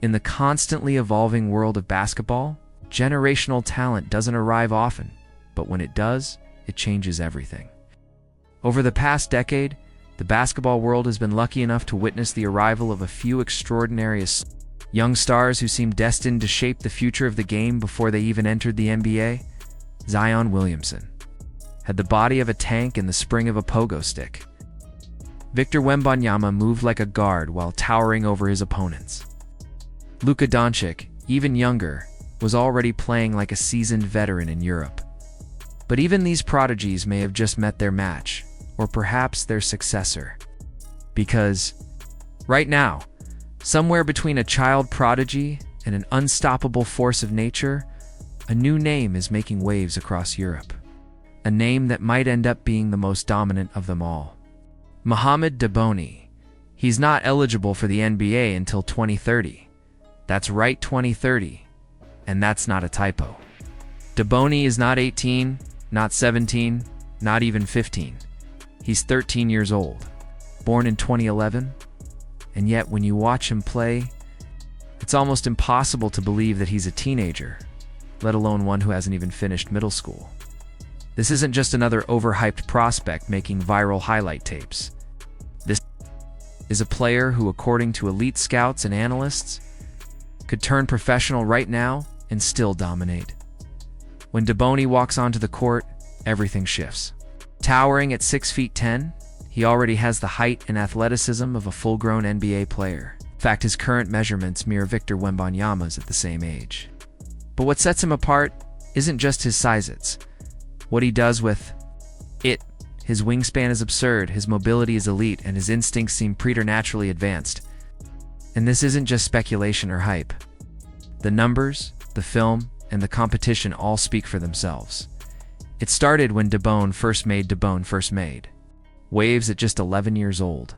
In the constantly evolving world of basketball, generational talent doesn't arrive often, but when it does, it changes everything. Over the past decade, the basketball world has been lucky enough to witness the arrival of a few extraordinary young stars who seem destined to shape the future of the game before they even entered the NBA. Zion Williamson had the body of a tank and the spring of a pogo stick. Victor Wembanyama moved like a guard while towering over his opponents. Luka Dončić, even younger, was already playing like a seasoned veteran in Europe. But even these prodigies may have just met their match, or perhaps their successor. Because, right now, somewhere between a child prodigy and an unstoppable force of nature, a new name is making waves across Europe. A name that might end up being the most dominant of them all. Muhammad Deaboni. He's not eligible for the NBA until 2030. That's right, 2030. And that's not a typo. Daboni is not 18, not 17, not even 15. He's 13 years old, born in 2011, and yet when you watch him play, it's almost impossible to believe that he's a teenager, let alone one who hasn't even finished middle school. This isn't just another overhyped prospect making viral highlight tapes. This is a player who, according to elite scouts and analysts, could turn professional right now and still dominate. When Daboni walks onto the court, everything shifts. Towering at 6'10", he already has the height and athleticism of a full-grown NBA player. In fact, his current measurements mirror Victor Wembanyama's at the same age. But what sets him apart isn't just his size, it's what he does with it. His wingspan is absurd, his mobility is elite, and his instincts seem preternaturally advanced. And this isn't just speculation or hype. The numbers, the film, and the competition all speak for themselves. It started when Daboni first made waves at just 11 years old.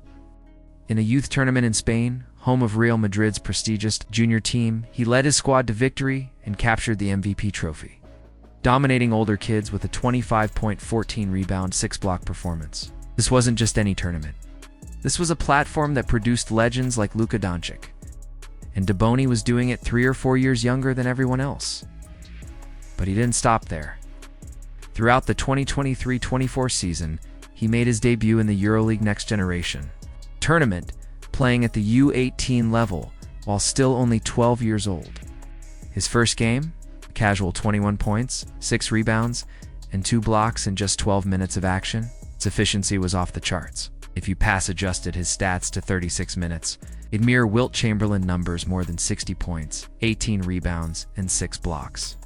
In a youth tournament in Spain, home of Real Madrid's prestigious junior team, he led his squad to victory and captured the MVP trophy, dominating older kids with a 25.14 rebound, 6-block performance. This wasn't just any tournament. This was a platform that produced legends like Luka Dončić. And Daboni was doing it 3 or 4 years younger than everyone else. But he didn't stop there. Throughout the 2023-24 season, he made his debut in the EuroLeague Next Generation tournament, playing at the U18 level while still only 12 years old. His first game, a casual 21 points, 6 rebounds, and 2 blocks in just 12 minutes of action. Its efficiency was off the charts. If you pass-adjusted his stats to 36 minutes, it'd mirror Wilt Chamberlain numbers: more than 60 points, 18 rebounds, and 6 blocks.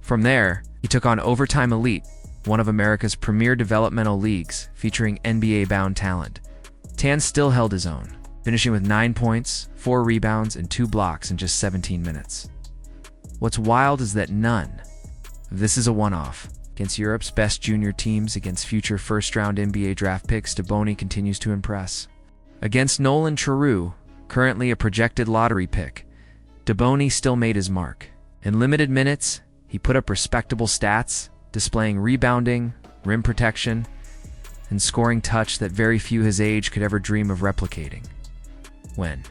From there, he took on Overtime Elite, one of America's premier developmental leagues featuring NBA-bound talent. Tan still held his own, finishing with 9 points, 4 rebounds, and 2 blocks in just 17 minutes. What's wild is that none of this is a one-off. Against Europe's best junior teams, against future first-round NBA draft picks, Daboni continues to impress. Against Nolan Chiarot, currently a projected lottery pick, Daboni still made his mark. In limited minutes, he put up respectable stats, displaying rebounding, rim protection, and scoring touch that very few his age could ever dream of replicating. When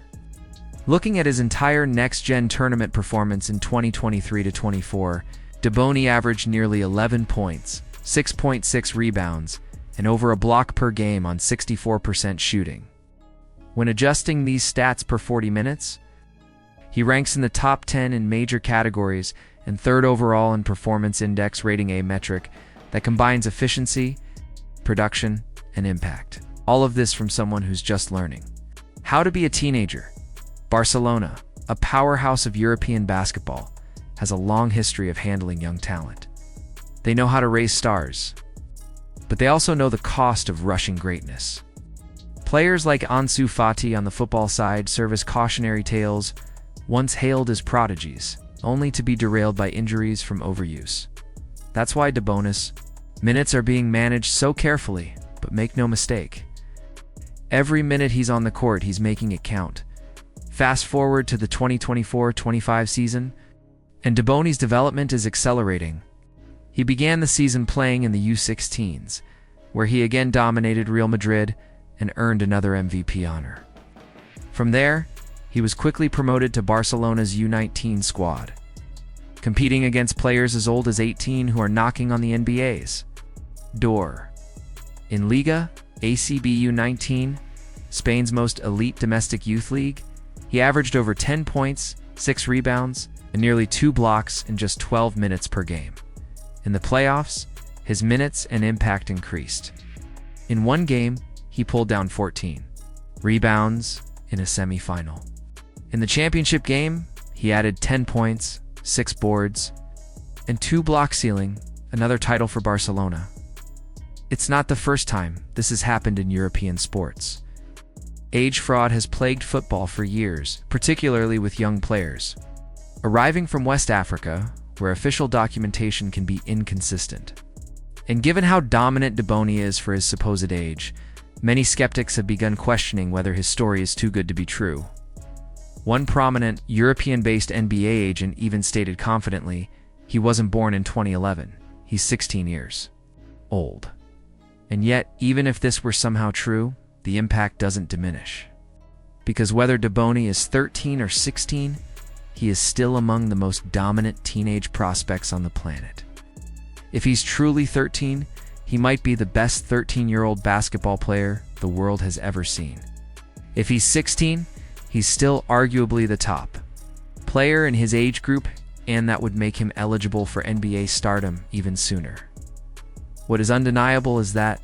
looking at his entire next-gen tournament performance in 2023-24, Daboni averaged nearly 11 points, 6.6 rebounds, and over a block per game on 64% shooting. When adjusting these stats per 40 minutes, he ranks in the top 10 in major categories and 3rd overall in Performance Index rating, a metric that combines efficiency, production, and impact. All of this from someone who's just learning how to be a teenager. Barcelona, a powerhouse of European basketball, has a long history of handling young talent. They know how to raise stars, but they also know the cost of rushing greatness. Players like Ansu Fati on the football side serve as cautionary tales, once hailed as prodigies, only to be derailed by injuries from overuse. That's why Daboni's minutes are being managed so carefully, but make no mistake, every minute he's on the court, he's making it count. Fast forward to the 2024-25 season, and Daboni's development is accelerating. He began the season playing in the U16s, where he again dominated Real Madrid and earned another MVP honor. From there, he was quickly promoted to Barcelona's U19 squad, competing against players as old as 18 who are knocking on the NBA's door. In Liga ACB U19, Spain's most elite domestic youth league, he averaged over 10 points, 6 rebounds, and nearly 2 blocks in just 12 minutes per game. In the playoffs, his minutes and impact increased. In one game, he pulled down 14 rebounds in a semi-final. In the championship game, he added 10 points, 6 boards, and 2 block ceiling, another title for Barcelona. It's not the first time this has happened in European sports. Age fraud has plagued football for years, particularly with young players. Arriving from West Africa, where official documentation can be inconsistent. And given how dominant Daboni is for his supposed age, many skeptics have begun questioning whether his story is too good to be true. One prominent European-based NBA agent even stated confidently, he wasn't born in 2011, he's 16 years old. And yet, even if this were somehow true, the impact doesn't diminish. Because whether Daboni is 13 or 16, he is still among the most dominant teenage prospects on the planet. If he's truly 13, he might be the best 13-year-old basketball player the world has ever seen. If he's 16, he's still arguably the top player in his age group, and that would make him eligible for NBA stardom even sooner. What is undeniable is that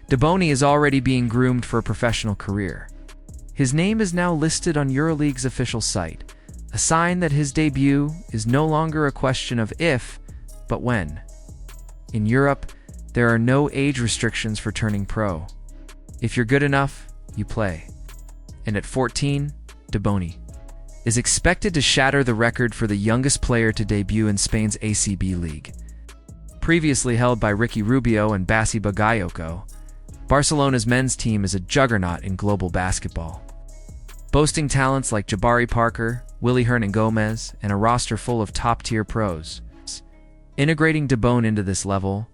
Daboni is already being groomed for a professional career. His name is now listed on EuroLeague's official site, a sign that his debut is no longer a question of if, but when. In Europe, there are no age restrictions for turning pro. If you're good enough, you play. And at 14, Daboni is expected to shatter the record for the youngest player to debut in Spain's ACB league. Previously held by Ricky Rubio and Bassi Bagayoko, Barcelona's men's team is a juggernaut in global basketball, boasting talents like Jabari Parker, Willy Hernangomez, and a roster full of top-tier pros. Integrating Daboni into this level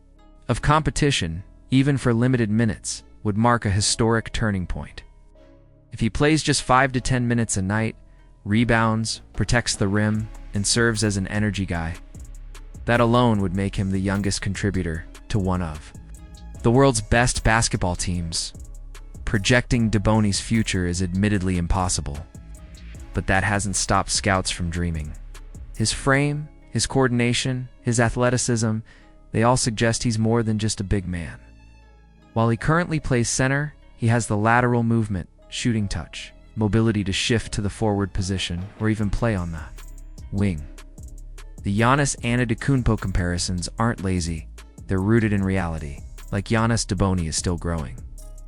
of competition, even for limited minutes, would mark a historic turning point. If he plays just 5 to 10 minutes a night, rebounds, protects the rim, and serves as an energy guy, that alone would make him the youngest contributor to one of the world's best basketball teams. Projecting Daboni's future is admittedly impossible, but that hasn't stopped scouts from dreaming. His frame, his coordination, his athleticism, they all suggest he's more than just a big man. While he currently plays center, he has the lateral movement, shooting touch, mobility to shift to the forward position, or even play on the wing. The Giannis Antetokounmpo comparisons aren't lazy, they're rooted in reality. Like Giannis, Daboni is still growing.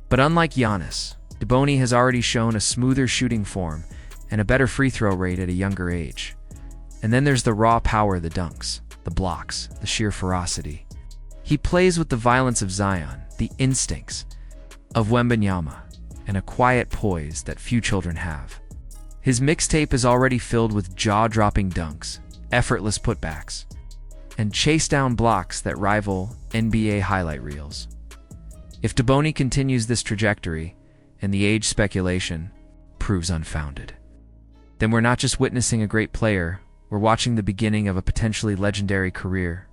But unlike Giannis, Daboni has already shown a smoother shooting form and a better free throw rate at a younger age. And then there's the raw power of the dunks, the blocks, the sheer ferocity. He plays with the violence of Zion, the instincts of Wembanyama, and a quiet poise that few children have. His mixtape is already filled with jaw-dropping dunks, effortless putbacks, and chase-down blocks that rival NBA highlight reels. If Daboni continues this trajectory, and the age speculation proves unfounded, then we're not just witnessing a great player, we're watching the beginning of a potentially legendary career.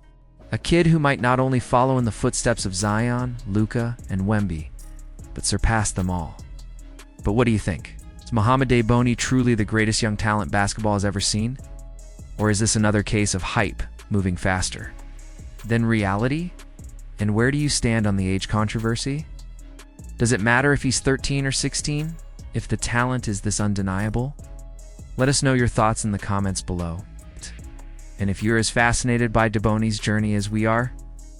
A kid who might not only follow in the footsteps of Zion, Luka, and Wemby, but surpass them all. But what do you think? Is Muhammad Deaboni truly the greatest young talent basketball has ever seen? Or is this another case of hype moving faster than reality? And where do you stand on the age controversy? Does it matter if he's 13 or 16? If the talent is this undeniable? Let us know your thoughts in the comments below. And if you're as fascinated by Daboni's journey as we are,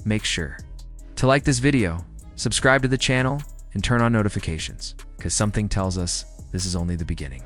make sure to like this video, subscribe to the channel, and turn on notifications, because something tells us this is only the beginning.